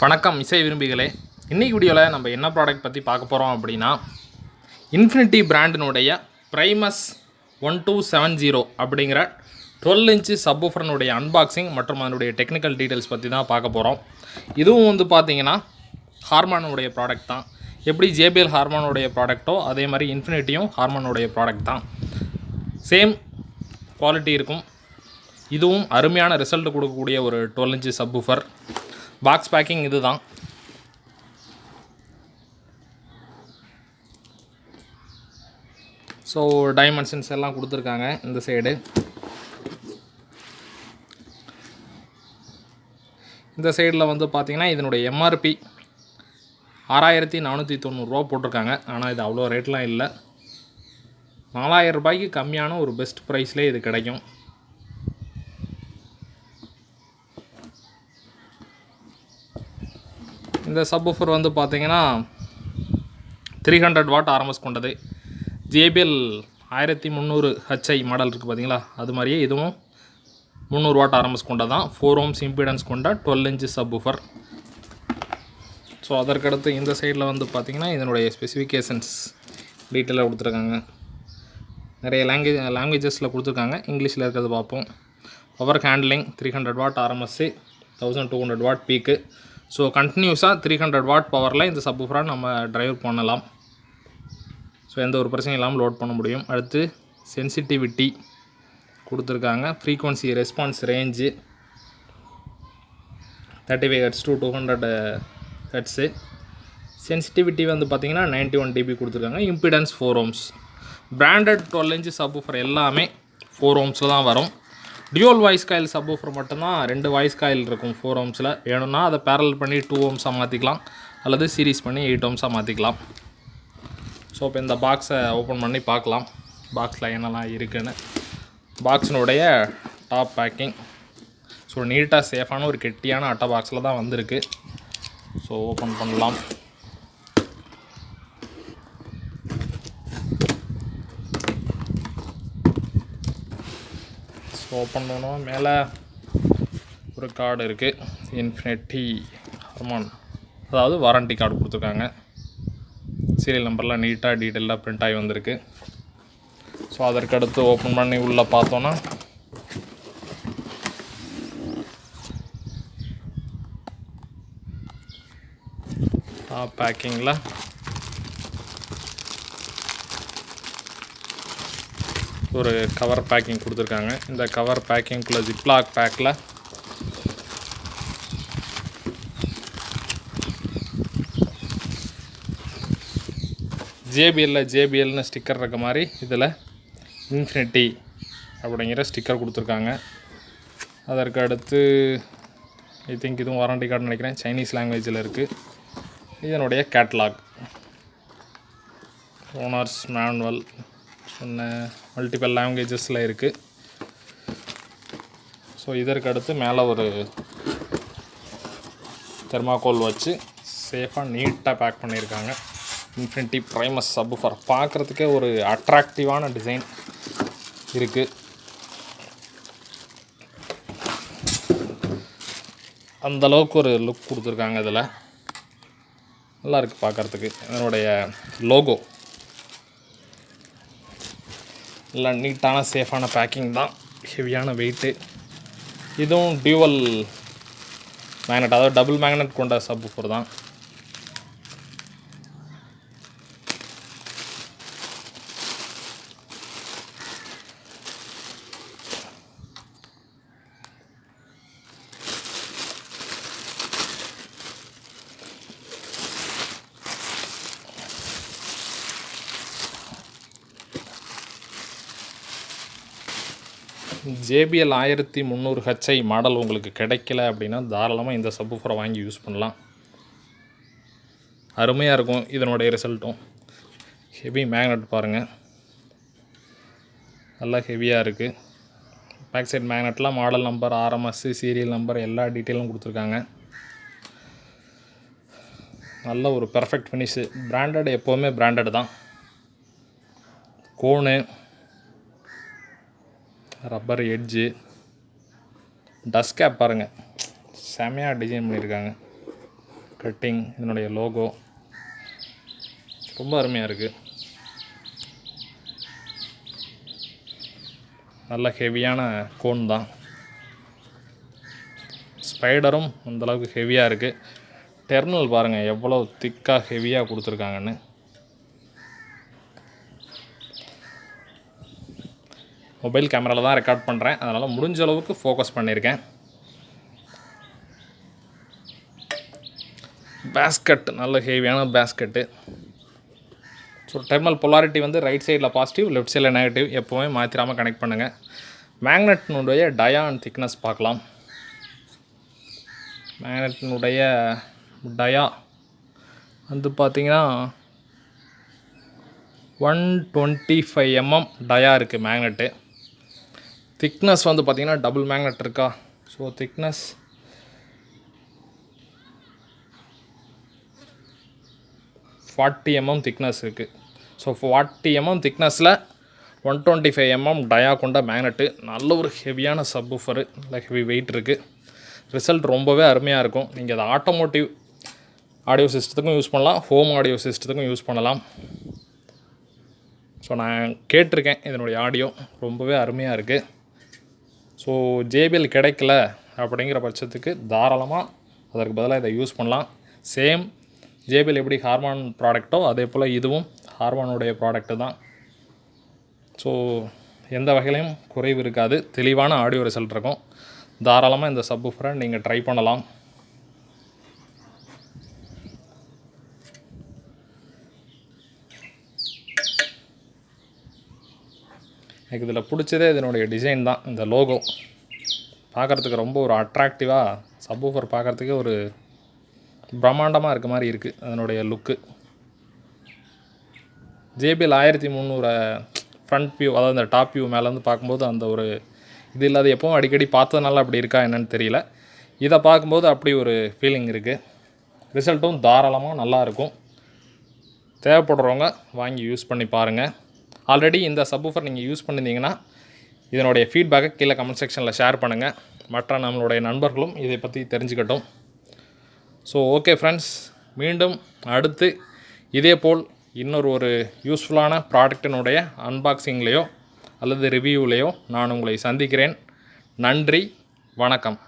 வணக்கம் இசை விரும்பிகளே. இன்றைக்கி வீடியோவில் நம்ம என்ன ப்ராடக்ட் பற்றி பார்க்க போகிறோம் அப்படின்னா இன்ஃபினிட்டி பிராண்டினுடைய ப்ரைமஸ் 1270 அப்படிங்கிற 12 இன்ச்சு சப்வூஃபர்னுடைய அன்பாக்சிங் மற்றும் அதனுடைய டெக்னிக்கல் டீட்டெயில்ஸ் பற்றி தான் பார்க்க போகிறோம். இதுவும் வந்து பார்த்திங்கன்னா ஹார்மானுடைய ப்ராடக்ட் தான். எப்படி ஜேபிஎல் ஹார்மானுடைய ப்ராடக்ட்டோ அதே மாதிரி இன்ஃபினிட்டியும் ஹார்மானுடைய ப்ராடக்ட் தான். சேம் குவாலிட்டி இருக்கும். இதுவும் அருமையான ரிசல்ட் கொடுக்கக்கூடிய ஒரு 12 இன்ச்சு சப்வூஃபர். பாக்ஸ் பேக்கிங் இது தான். ஸோ டைமென்ஷன்ஸ் எல்லாம் கொடுத்துருக்காங்க இந்த சைடு. இந்த சைடில் வந்து பார்த்திங்கன்னா இதனுடைய எம்ஆர்பி 6490 போட்டிருக்காங்க. ஆனால் இது அவ்வளோ ரேட்லாம் இல்லை. 4000 ரூபாய்க்கு கம்மியான ஒரு பெஸ்ட் ப்ரைஸ்லேயே இது கிடைக்கும். இந்த சப்வூஃபர் வந்து பார்த்திங்கன்னா 300 வாட் ஆர்எம்எஸ் கொண்டது. ஜேபிஎல் 1300 ஹெச்ஐ மாடல் இருக்குது பார்த்தீங்களா, அது மாதிரியே இதுவும் 300 வாட் ஆர்எம்எஸ் கொண்டது தான். 4 ohms இம்பிடன்ஸ் கொண்ட 12 இன்ச்சு சப்வூஃபர். ஸோ அதற்கடுத்து இந்த சைடில் வந்து பார்த்திங்கன்னா இதனுடைய ஸ்பெசிஃபிகேஷன்ஸ் டீட்டெயிலாக கொடுத்துருக்காங்க. நிறைய லாங்குவேஜஸில் கொடுத்துருக்காங்க. இங்கிலீஷில் இருக்கிறது பார்ப்போம். Power handling 300 watt RMS, 1200 watt peak. So கண்டினியூஸாக 300 வாட் பவரில் இந்த சப்வூஃபரை நம்ம ட்ரைவ் பண்ணலாம். ஸோ எந்த ஒரு பிரச்சனையும் இல்லாமல் லோட் பண்ண முடியும். அடுத்து சென்சிட்டிவிட்டி கொடுத்துருக்காங்க. Frequency response range 35 Hz to 200 Hz. Sensitivity வந்து பார்த்திங்கன்னா 91 dB கொடுத்துருக்காங்க. Impedance 4 ohms. Branded 12 inch subwoofer எல்லாமே 4 ohmஸில் தான் வரும். டியூவல் வாய்ஸ் காயில் சப்வூஃபர் மட்டும்தான் 2 வாய்ஸ் காயில் இருக்கும் 4 ohmஸில். வேணும்னா அதை பேரல் பண்ணி 2 ohmஸாக மாற்றிக்கலாம், அல்லது சீரீஸ் பண்ணி 8 ohmஸாக மாற்றிக்கலாம். ஸோ இப்போ இந்த பாக்ஸை ஓப்பன் பண்ணி பார்க்கலாம் பாக்ஸில் என்னெல்லாம் இருக்குதுன்னு. பாக்ஸினுடைய டாப் பேக்கிங் ஸோ நீட்டாக சேஃபான ஒரு கெட்டியான அட்டை பாக்ஸில் தான் வந்திருக்கு. ஸோ ஓப்பன் பண்ணலாம். ஓப்பன் பண்ணுவோம். மேலே ஒரு கார்டு இருக்குது. இன்ஃபினிட்டி ஹார்மான், அதாவது வாரண்ட்டி கார்டு கொடுத்துருக்காங்க. சீரியல் நம்பர்லாம் நீட்டாக டீட்டெயிலாக பிரிண்ட் ஆகி வந்திருக்கு. ஸோ அதற்கடுத்து ஓப்பன் பண்ணி உள்ளே பார்த்தோன்னா பேக்கிங்கில் ஒரு கவர் பேக்கிங் கொடுத்துருக்காங்க. இந்த கவர் பேக்கிங்குள்ளே ஜிப்லாக் பேக்கில் ஜேபிஎல்னு ஸ்டிக்கர் இருக்க மாதிரி இதில் இன்ஃபினிட்டி அப்படிங்கிற ஸ்டிக்கர் கொடுத்துருக்காங்க. அதற்கு அடுத்து ஐ திங்க் இதுவும் வாரண்டி கார்டு நினைக்கிறேன். சைனீஸ் லாங்குவேஜில் இருக்குது. இதனுடைய கேட்டலாக், ஓனர்ஸ் மேனுவல் சொன்ன மல்டிபிள் லாங்குவேஜஸில் இருக்குது. ஸோ இதற்கு அடுத்து மேலே ஒரு தெர்மாக்கோல் வச்சு சேஃபாக நீட்டாக பேக் பண்ணியிருக்காங்க. இன்ஃபினிட்டி ப்ரைமஸ் சப்வூஃபர் பார்க்குறதுக்கே ஒரு அட்ராக்டிவான டிசைன் இருக்குது. அந்தளவுக்கு ஒரு லுக் கொடுத்துருக்காங்க. இதில் நல்லா இருக்குது பார்க்குறதுக்கு. இதனுடைய லோகோ நல்லா நீட்டான சேஃபான பேக்கிங் தான். ஹெவியான வெயிட்டு. இதுவும் டியூவல் மேக்னெட், அதாவது டபுள் மேக்னெட் கொண்ட சப்வூஃபர் தான். ஜேபிஎல் 1300 ஹெச்ஐ மாடல் உங்களுக்கு கிடைக்கல அப்படின்னா தாராளமாக இந்த சப்வூஃபரை வாங்கி யூஸ் பண்ணலாம். அருமையாக இருக்கும் இதனுடைய ரிசல்ட்டும். ஹெவி மேக்னெட் பாருங்கள், நல்லா ஹெவியாக இருக்குது. பேக் சைட் மேக்னெட்லாம் model number, RMS, serial number எல்லா டீட்டெயிலும் கொடுத்துருக்காங்க. நல்ல ஒரு பெர்ஃபெக்ட் ஃபினிஷு. பிராண்டட் எப்போவுமே பிராண்டட் தான். Cone, rubber edge, dust cap பாருங்கள், செமையாக டிசைன் பண்ணியிருக்காங்க. கட்டிங், இதனுடைய லோகோ ரொம்ப அருமையாக இருக்குது. நல்ல ஹெவியான கோன் தான். ஸ்பைடரும் அந்தளவுக்கு ஹெவியாக இருக்குது. டெர்மினல் பாருங்கள் எவ்வளோ திக்காக ஹெவியாக கொடுத்துருக்காங்கன்னு. மொபைல் கேமராவில் தான் ரெக்கார்ட் பண்ணுறேன், அதனால் முடிஞ்ச அளவுக்கு ஃபோக்கஸ் பண்ணியிருக்கேன். பேஸ்கட் நல்ல ஹெவியான பேஸ்கட்டு. ஸோ டெர்மினல் பொலாரிட்டி வந்து ரைட் சைடில் பாசிட்டிவ், லெஃப்ட் சைடில் நெகட்டிவ், எப்போவுமே மாற்றிடாமல் கனெக்ட் பண்ணுங்கள். மேக்னெட்டினுடைய டயா அண்ட் திக்னஸ் பார்க்கலாம். மேக்னெட்டினுடைய டயா வந்து பார்த்திங்கன்னா 125 mm டயா இருக்குது மேக்னெட்டு. திக்னஸ் வந்து பார்த்திங்கன்னா டபுள் மேக்னெட் இருக்கா, ஸோ திக்னஸ் 40 mm திக்னஸ் இருக்குது. ஸோ 40 mm திக்னஸில் 125 mm டயா கொண்ட மேக்னெட்டு. நல்ல ஒரு ஹெவியான சப்வூஃபரு, நல்ல ஹெவி வெயிட் இருக்குது. ரிசல்ட் ரொம்பவே அருமையாக இருக்கும். நீங்கள் அதை ஆட்டோமோட்டிவ் ஆடியோ சிஸ்டத்துக்கும் யூஸ் பண்ணலாம், ஹோம் ஆடியோ சிஸ்டத்துக்கும் யூஸ் பண்ணலாம். ஸோ நான் கேட்டிருக்கேன், இதனுடைய ஆடியோ ரொம்பவே அருமையாக இருக்குது. ஸோ JBL கிடைக்கல அப்படிங்கிற பட்சத்துக்கு தாராளமாக அதற்கு பதிலாக இதை யூஸ் பண்ணலாம். சேம் JBL எப்படி ஹார்மான் ப்ராடக்ட்டோ அதே போல் இதுவும் ஹார்மானுடைய ப்ராடக்ட்டு தான். ஸோ எந்த வகையிலையும் குறைவு இருக்காது, தெளிவான ஆடியோ ரிசல்ட் இருக்கும். தாராளமாக இந்த சப்வூஃபரை நீங்கள் ட்ரை பண்ணலாம். எனக்கு இதில் பிடிச்சதே இதனுடைய டிசைன் தான். இந்த லோகோ பார்க்குறதுக்கு ரொம்ப ஒரு அட்ராக்டிவாக, சப்வூஃபர் பார்க்குறதுக்கே ஒரு பிரம்மாண்டமாக இருக்க மாதிரி இருக்குது அதனுடைய லுக்கு. JBL 1300 ஃப்ரண்ட் வியூ, அதாவது இந்த டாப் வியூ மேலேருந்து பார்க்கும்போது அந்த ஒரு இது இல்லாத, எப்பவும் அடிக்கடி பார்த்ததுனால அப்படி இருக்கா என்னன்னு தெரியல. இதை பார்க்கும்போது அப்படி ஒரு ஃபீலிங் இருக்குது. ரிசல்ட்டும் தாராளமாக நல்லாயிருக்கும். தேவைப்படுறவங்க வாங்கி யூஸ் பண்ணி பாருங்கள். ஆல்ரெடி இந்த சப்வூஃபர் நீங்கள் யூஸ் பண்ணியிருந்தீங்கன்னா இதனுடைய ஃபீட்பேக்கை கீழே கமெண்ட் செக்ஷனில் ஷேர் பண்ணுங்கள். மற்ற நம்மளுடைய நண்பர்களும் இதை பற்றி தெரிஞ்சுக்கட்டும். ஸோ ஓகே ஃப்ரெண்ட்ஸ், மீண்டும் அடுத்து இதேபோல் இன்னொரு யூஸ்ஃபுல்லான ப்ராடக்டினுடைய அன்பாக்சிங்லேயோ அல்லது ரிவ்யூலேயோ நான் உங்களை சந்திக்கிறேன். நன்றி, வணக்கம்.